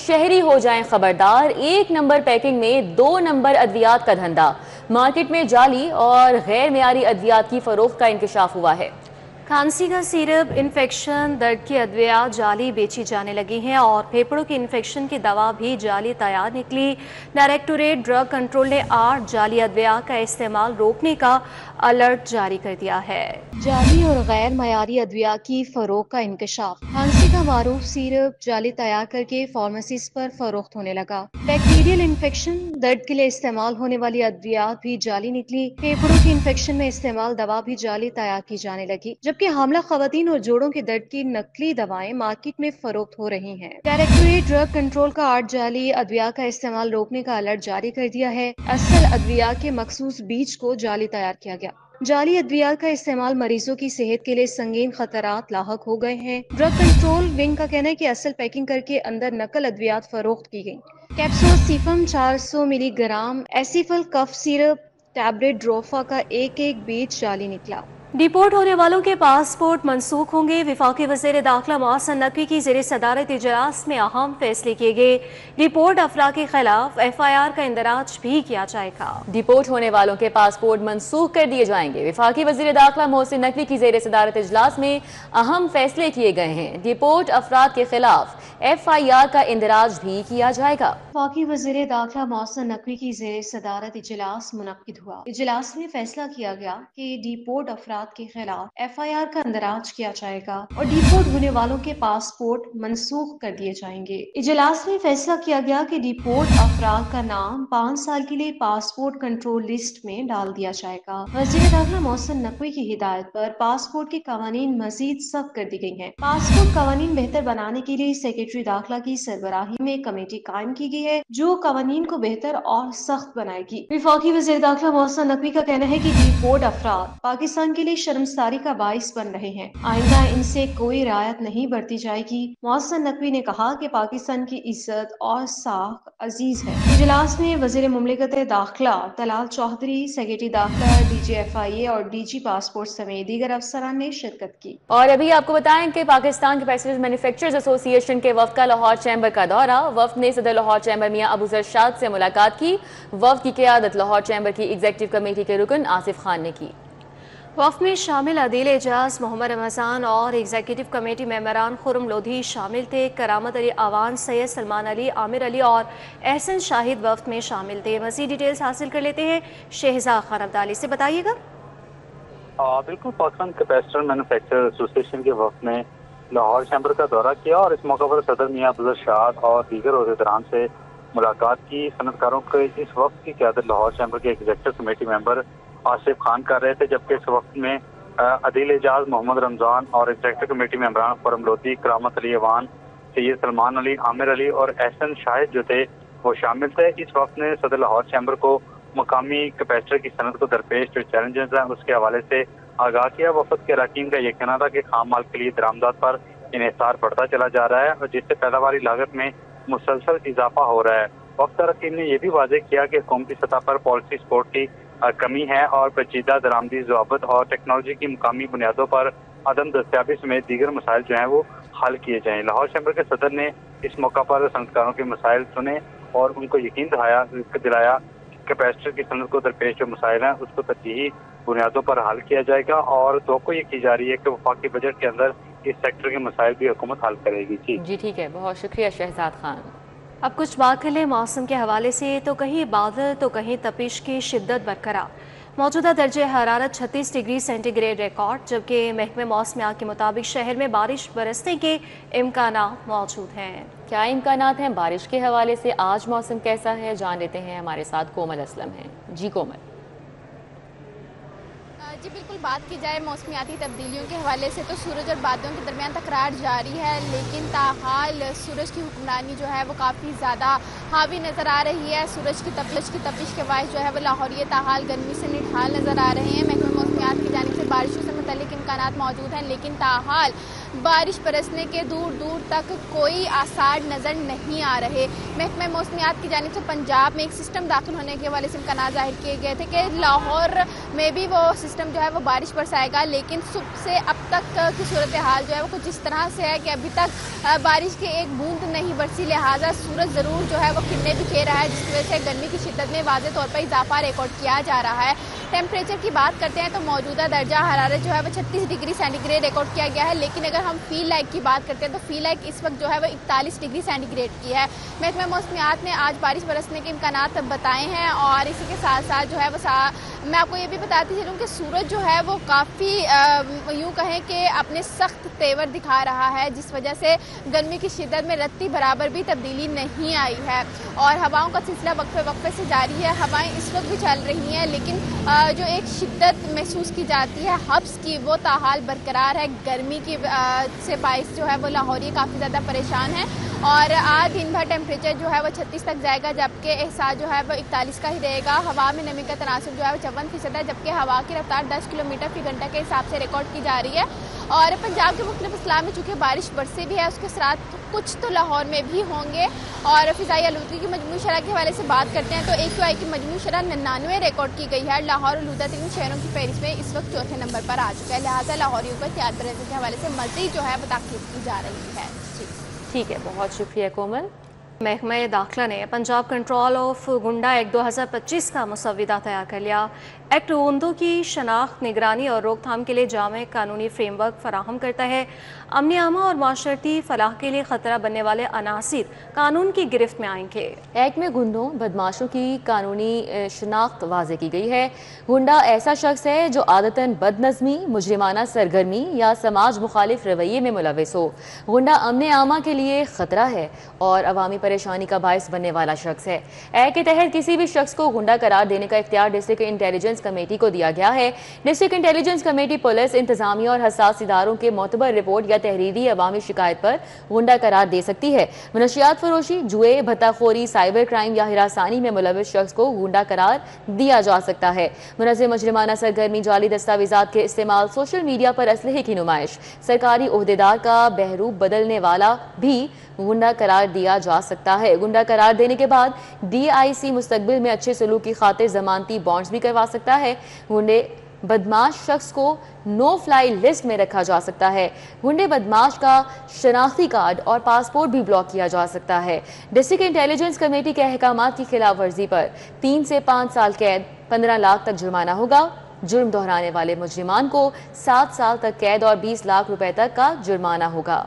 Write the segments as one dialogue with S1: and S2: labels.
S1: شہری ہو جائیں خبردار، 1 نمبر پیکنگ میں 2 نمبر ادویات کا دھندا۔ مارکیٹ میں جعلی اور غیر معیاری ادویات کی فروخت کا انکشاف ہوا ہے۔
S2: کھانسی کا سیرپ، انفیکشن، درد کی ادویات جعلی بیچی جانے لگی ہیں اور پھیپھڑوں کی انفیکشن کی دوا بھی جعلی تیار نکلی۔ ڈائریکٹوریٹ ڈرگ کنٹرول نے 8 جعلی ادویات کا استعمال روکنے کا الرٹ جاری کر دیا ہے۔ جعلی اور غیر معیاری ادویات کی فروخت کا انکشاف۔ کھانسی کا معروف سیرپ جعلی تیار کر کے فارمیسیز پر فروخت ہونے لگا۔ بیکٹیریل انفیکشن، درد کے لیے استعمال ہونے والی ادویات بھی جعلی نکلی۔ پھیپھڑوں کی انفیکشن میں استعمال دوا بھی جعلی تیار کی جانے لگی، جبکہ حاملہ خواتین اور جوڑوں کے درد کی نقلی دوائیں مارکیٹ میں فروخت ہو رہی ہیں۔ ڈائریکٹوریٹ ڈرگ کنٹرول کا 8 جعلی ادویات کا استعمال روکنے کا الرٹ جاری کر دیا ہے۔ اصل ادویات کے مخصوص بیج کو جعلی تیار کیا گیا۔ جعلی ادویات کا استعمال مریضوں کی صحت کے لیے سنگین خطرات لاحق ہو گئے ہیں۔ ڈرگ کنٹرول ونگ کا کہنا ہے کہ اصل پیکنگ کر کے اندر نقل ادویات فروخت کی گئیں۔ کیپسوسیفم 400 ملی گرام، ایسیفل کف سیرپ، ٹیبلٹ ڈروفا کا ایک بیج جعلی نکلا۔ ڈیپورٹ ہونے والوں کے پاسپورٹ منسوخ ہوں گے۔ وفاقی وزیر داخلہ محسن نقوی کی زیر صدارت اجلاس میں اہم فیصلے کیے گئے۔ ڈیپورٹ افراد کے خلاف FIR کا اندراج بھی کیا جائے گا۔
S1: ڈیپورٹ ہونے والوں کے پاسپورٹ منسوخ کر دیے جائیں گے۔ وفاقی وزیر داخلہ محسن نقوی کی زیر صدارت اجلاس میں اہم فیصلے کیے گئے ہیں۔ ڈیپورٹ افراد کے خلاف FIR کا اندراج بھی کیا جائے گا۔
S2: وفاقی وزیر داخلہ محسن نقوی کی زیر صدارت اجلاس منعقد ہوا۔ اجلاس میں فیصلہ کیا گیا کہ ڈیپورٹ افراد کے خلاف FIR کا اندراج کیا جائے گا اور ڈیپورٹ ہونے والوں کے پاسپورٹ منسوخ کر دیے جائیں گے۔ اجلاس میں فیصلہ کیا گیا کہ ڈیپورٹ افراد کا نام 5 سال کے لیے پاسپورٹ کنٹرول لسٹ میں ڈال دیا جائے گا۔ وزیر داخلہ محسن نقوی کی ہدایت پر پاسپورٹ کے قوانین مزید سخت کر دی گئی ہیں۔ پاسپورٹ قوانین بہتر بنانے کے لیے سیکرٹری داخلہ کی سربراہی میں کمیٹی قائم کی گئی ہے جو قوانین کو بہتر اور سخت بنائے گی۔ وفاقی وزیر داخلہ محسن نقوی کا کہنا ہے کہ ڈیپورٹ افراد پاکستان کے لیے شرمساری کا باعث بن رہے ہیں، آئندہ ان سے کوئی رعایت نہیں برتی جائے گی۔ محسن نقوی نے کہا کہ پاکستان کی عزت اور ساکھ عزیز ہے۔ اجلاس میں وزیر مملکت داخلہ طلال چودھری، سیکرٹری داخلہ DG FIA اور DG پاسپورٹ سمیت دیگر افسران نے شرکت کی۔
S1: اور ابھی آپ کو بتائیں کہ پاکستان کے پیسنجر مینوفیکچررز ایسوسی ایشن کے وفد کا لاہور چیمبر کا دورہ۔ وفد نے صدر لاہور چیمبر میاں ابو ذر شاد سے ملاقات کی۔ وفد کی قیادت لاہور چیمبر کی ایگزیکٹو کمیٹی کے رکن آصف خان نے کی۔
S2: وفد میں شامل عدیل اعجاز، محمد رمضان اور ایگزیکٹو کمیٹی ممبران خرم لودھی شامل تھے۔ کرامت علی آوان، سید سلمان علی، عامر علی اور احسن شاہد وفد میں شامل تھے۔ مزید ڈیٹیلز حاصل کر لیتے ہیں شہزاد خان عبدالی سے، بتائیے گا۔
S3: بالکل، پاکستان کیپیسٹر مینوفیکچرر ایسوسی ایشن کے وفد نے لاہور چیمبر کا دورہ کیا اور اس موقع پر صدر میاں ابو ذر شاد اور دیگر عہدیداران سے ملاقات کی۔ صنعت کاروں کے اس وفد کی قیادت لاہور چیمبر کے ایگزیکٹو کمیٹی ممبر آصف خان کر رہے تھے، جبکہ اس وقت میں عدیل اعجاز، محمد رمضان اور ایگزیکٹو کمیٹی ممبران خرم لودھی، کرامت علی اوان، سید سلمان علی، عامر علی اور احسن شاہد جو تھے وہ شامل تھے۔ اس وقت نے صدر لاہور چیمبر کو مقامی کیپیسٹر کی صنعت کو درپیش جو چیلنجز ہیں اس کے حوالے سے آگاہ کیا۔ وفد کے اراکین کا یہ کہنا تھا کہ خام مال کے لیے درآمدات پر انحصار بڑھتا چلا جا رہا ہے اور جس سے پیداواری لاگت میں مسلسل اضافہ ہو رہا ہے۔ وفد اراکین نے یہ بھی واضح کیا کہ حکومتی سطح پر پالیسی سپورٹ کی کمی ہے اور پیچیدہ درآمدی ضوابط اور ٹیکنالوجی کی مقامی بنیادوں پر عدم دستیابی سمیت دیگر مسائل جو ہیں وہ حل کیے جائیں۔ لاہور چیمبر کے صدر نے اس موقع پر صنعت کاروں کے مسائل سنے اور ان کو یقین دلایا کہ کیپیسٹر کی صنعت کو درپیش جو مسائل ہیں اس کو ترجیحی بنیادوں پر حل کیا جائے گا اور توقع یہ کی جا رہی ہے کہ وفاقی بجٹ کے اندر اس سیکٹر کے مسائل بھی حکومت حل کرے گی۔
S1: جی ٹھیک ہے، بہت شکریہ شہزاد خان۔
S2: اب کچھ بات کر لیں موسم کے حوالے سے، تو کہیں بادل تو کہیں تپش کی شدت برقرار۔ موجودہ درجہ حرارت 36 ڈگری سینٹی گریڈ ریکارڈ، جبکہ محکمہ موسمیات کے مطابق شہر میں بارش برسنے کے امکانات موجود ہیں۔
S1: کیا امکانات ہیں بارش کے حوالے سے؟ آج موسم کیسا ہے جان لیتے ہیں، ہمارے ساتھ کومل اسلم ہیں۔ جی کومل۔
S4: جی بالکل، بات کی جائے موسمیاتی تبدیلیوں کے حوالے سے تو سورج اور بادلوں کے درمیان تکرار جاری ہے، لیکن تاحال سورج کی حکمرانی جو ہے وہ کافی زیادہ حاوی نظر آ رہی ہے۔ سورج کی تپش کے باعث جو ہے وہ لاہوری تاحال گرمی سے نڈھال نظر آ رہے ہیں۔ محکمہ موسمیات کی جانب سے بارشوں سے متعلق امکانات موجود ہیں، لیکن تاحال بارش برسنے کے دور دور تک کوئی آثار نظر نہیں آ رہے۔ محکمہ موسمیات کی جانب سے پنجاب میں ایک سسٹم داخل ہونے کے حوالے سے امکانات ظاہر کیے گئے تھے کہ لاہور میں بھی وہ سسٹم جو ہے وہ بارش برسائے گا، لیکن صبح سے اب تک کی صورتحال جو ہے وہ کچھ اس طرح سے ہے کہ ابھی تک بارش کی ایک بوند نہیں برسی، لہٰذا سورج ضرور جو ہے وہ کرنیں بکھیر رہا ہے، جس کی وجہ سے گرمی کی شدت میں واضح طور پر اضافہ ریکارڈ کیا جا رہا ہے۔ ٹیمپریچر کی بات کرتے ہیں تو موجودہ درجہ حرارت جو ہے وہ 36 ڈگری سینٹی گریڈ ریکارڈ کیا گیا ہے، لیکن اگر ہم فیل لائک کی بات کرتے ہیں تو فیل لائک اس وقت جو ہے وہ 41 ڈگری سینٹی گریڈ کی ہے۔ محکمہ موسمیات نے آج بارش برسنے کے امکانات بتائے ہیں، اور اسی کے ساتھ ساتھ جو ہے وہ میں آپ کو یہ بھی بتاتی چلوں کہ سورج جو ہے وہ کافی یوں کہیں کہ اپنے سخت تیور دکھا رہا ہے، جس وجہ سے گرمی کی شدت میں رتی برابر بھی تبدیلی نہیں آئی ہے، اور ہواؤں کا سلسلہ وقفے وقفے سے جاری ہے۔ ہوائیں اس وقت بھی چل رہی ہیں، لیکن جو ایک شدت محسوس کی جاتی ہے حبس کی، وہ تاحال برقرار ہے۔ گرمی کی سے باعث جو ہے وہ لاہوری کافی زیادہ پریشان ہیں، اور آج دن بھر ٹیمپریچر جو ہے وہ 36 تک جائے گا، جبکہ احساس جو ہے وہ 41 کا ہی رہے گا۔ ہوا میں نمی کا تناسب جو ہے وہ 54% ہے، جبکہ ہوا کی رفتار 10 کلومیٹر فی گھنٹہ کے حساب سے ریکارڈ کی جا رہی ہے۔ اور پنجاب کے مختلف اضلاع میں چونکہ بارش برسی بھی ہے، اس کے اثرات کچھ تو لاہور میں بھی ہوں گے۔ اور فضائی آلودگی کی مجموعی شرح کے حوالے سے بات کرتے ہیں تو AQI کی مجموعی شرح 99 ریکارڈ کی گئی ہے۔ لاہور آلودہ ترین شہروں کی فہرست میں اس وقت چوتھے نمبر پر آ چکا ہے، لہٰذا لاہوریوں کو احتیاط برتنے کے حوالے سے مزید جو ہے وہ تاکید کی جا رہی ہے۔
S1: ٹھیک ہے، بہت شکریہ کومل۔
S2: محکمہ داخلہ نے Punjab control of Gunda act 2025 کا مسودہ تیار کر لیا۔ ایکٹ گنڈوں کی شناخت، نگرانی اور روک تھام کے لیے جامع قانونی فریم ورک فراہم کرتا ہے۔ امن عامہ اور معاشرتی فلاح کے لیے خطرہ بننے والے عناصر قانون کی گرفت میں آئیں گے۔
S1: ایکٹ میں گنڈوں بدماشوں کی قانونی شناخت واضح کی گئی ہے۔ گنڈا ایسا شخص ہے جو عادتاً بد نظمی، مجرمانہ سرگرمی یا سماج مخالف رویے میں ملوث ہو۔ گنڈا امن عامہ کے لیے خطرہ ہے اور عوامی پریشانی کا باعث بننے والا شخص ہے۔ ایکٹ کے تحت کسی بھی شخص کو گنڈا قرار دینے کا اختیار ڈسٹرکٹ انٹیلیجنس کمیٹی کو دیا گیا ہے۔ ڈسٹرکٹ انٹیلیجنس کمیٹی پولیس، انتظامیہ اور حساس اداروں کے معتبر رپورٹ یا تحریری عوامی شکایت پر گنڈا قرار دے سکتی ہے۔ منشیات فروشی، جوئے، بھتہ خوری، سائبر کرائم یا ہراسانی میں ملوث شخص کو گنڈا قرار دیا جا سکتا ہے۔ منظم مجرمانہ سرگرمی، جعلی دستاویزات کے استعمال، سوشل میڈیا پر اسلحے کی نمائش، سرکاری عہدیدار کا بہروپ بدلنے والا بھی گنڈا قرار دیا جا سکتا ہے۔ گنڈا قرار دینے کے بعد DIC مستقبل میں اچھے سلوک کی خاطر ضمانتی بانڈز بھی کروا سکتا ہے۔ گنڈے بدماش شخص کو نو فلائی لسٹ میں رکھا جا سکتا ہے۔ گنڈے بدماش کا شناختی کارڈ اور پاسپورٹ بھی بلاک کیا جا سکتا ہے۔ ڈسٹرکٹ انٹیلیجنس کمیٹی کے احکامات کی خلاف ورزی پر 3 سے 5 سال قید، 15 لاکھ تک جرمانہ ہوگا۔ جرم دہرانے والے مجرمان کو 7 سال تک قید اور 20 لاکھ روپے تک کا جرمانہ ہوگا۔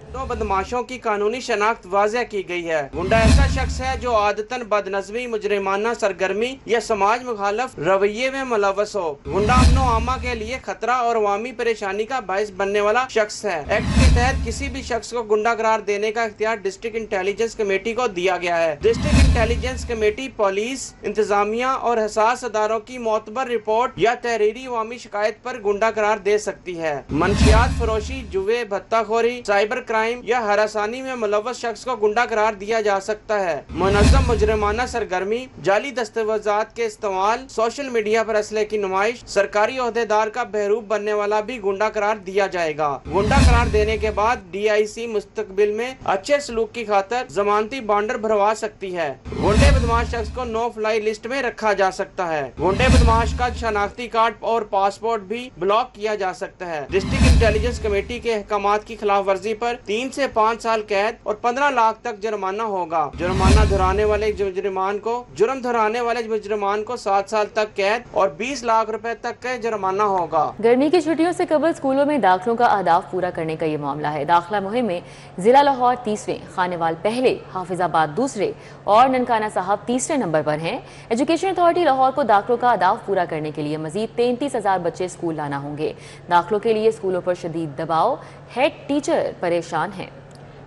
S5: گنڈوں بدماشوں کی قانونی شناخت واضح کی گئی ہے۔ گنڈا ایسا شخص ہے جو عادتاً بد نظمی، مجرمانہ سرگرمی یا سماج مخالف رویے میں ملوث ہو۔ گنڈا امن و عامہ کے لیے خطرہ اور عوامی پریشانی کا باعث بننے والا شخص ہے۔ ایکٹ کے تحت کسی بھی شخص کو گنڈا قرار دینے کا اختیار ڈسٹرکٹ انٹیلیجنس کمیٹی کو دیا گیا ہے۔ ڈسٹرکٹ انٹیلیجنس کمیٹی پولیس، انتظامیہ اور حساس اداروں کی معتبر رپورٹ یا تحریری عوامی شکایت پر گنڈا قرار دے سکتی ہے۔ منشیات فروشی، جوئے، بھتہ خوری، سائبر کرائم یا ہراسانی میں ملوث شخص کو گنڈا قرار دیا جا سکتا ہے۔ منظم مجرمانہ سرگرمی، جعلی دستاویزات کے استعمال، سوشل میڈیا پر اسلحے کی نمائش، سرکاری عہدیدار کا بہروپ بننے والا بھی گنڈا قرار دیا جائے گا۔ گنڈا قرار دینے کے بعد DIC مستقبل میں اچھے سلوک کی خاطر ضمانتی بانڈر بھروا سکتی ہے۔ گنڈے بدماش شخص کو نو فلائی لسٹ میں رکھا جا سکتا ہے۔ گنڈے بدماش کا شناختی کارڈ اور پاسپورٹ بھی بلاک کیا جا سکتا ہے۔ ڈسٹرکٹ انٹیلیجنس کمیٹی کے احکامات کی خلاف ورزی پر 3 سے 5 سال قید اور 15 لاکھ تک جرمانہ ہوگا۔ جرم دہرانے والے مجرمان کو 7 سال تک قید اور 20 لاکھ روپے تک کا جرمانہ ہوگا۔
S1: گرمی کی چھٹیوں سے قبل اسکولوں میں داخلوں کا اہداف پورا کرنے کا یہ معاملہ ہے۔ داخلہ مہم میں ضلع لاہور 30ویں، خانیوال پہلے، حافظ آباد دوسرے اور ننکانہ صاحب تیسرے نمبر پر ہیں۔ ایجوکیشن اتھارٹی لاہور کو داخلوں کا اہداف پورا کرنے کے لیے مزید 33,000 بچے اسکول لانا ہوں گے۔ داخلوں کے لیے اسکولوں پر شدید دباؤ، ہیڈ ٹیچر پریشان ہیں۔